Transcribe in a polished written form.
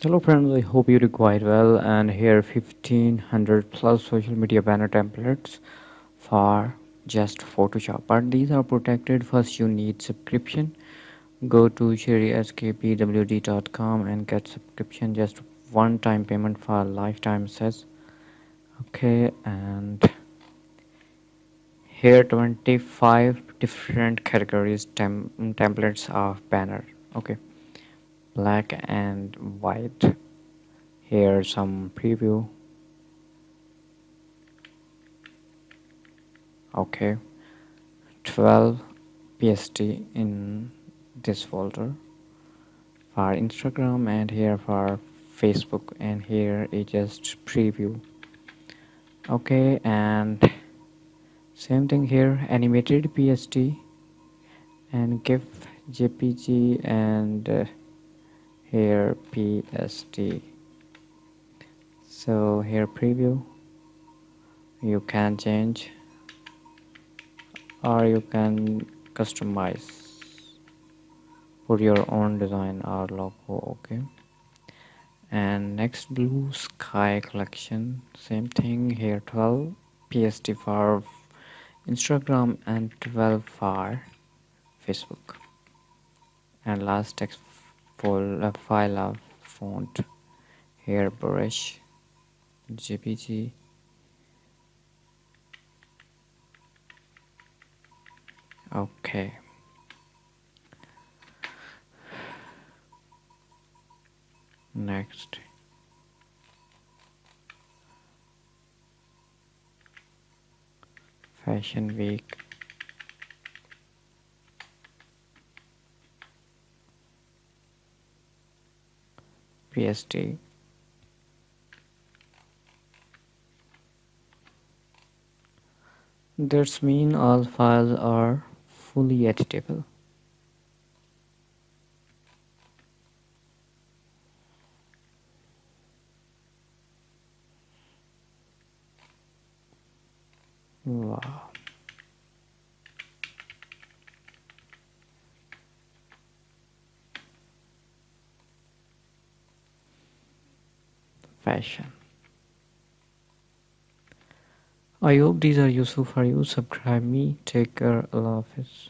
Hello friends, I hope you do quite well, and here 1500 plus social media banner templates for just Photoshop. But these are protected. First you need subscription. Go to sherryskpwd.com and get subscription, just one time payment for lifetime says. Okay, and here 25 different categories templates of banner. Okay, black and white. Here some preview. Okay, 12 PSD in this folder for Instagram, and here for Facebook, and here is just preview. Okay, and same thing here, animated PSD and GIF, JPG, and here PSD. So here preview, you can change or you can customize, put your own design or logo. Okay, and next blue sky collection, same thing here, 12 PSD for Instagram and 12 for Facebook, and last text file of font, here brush, JPG. Okay, next Fashion Week, PSD. That's mean all files are fully editable. Wow. Fashion. I hope these are useful for you. Subscribe me. Take care. Allah Hafiz.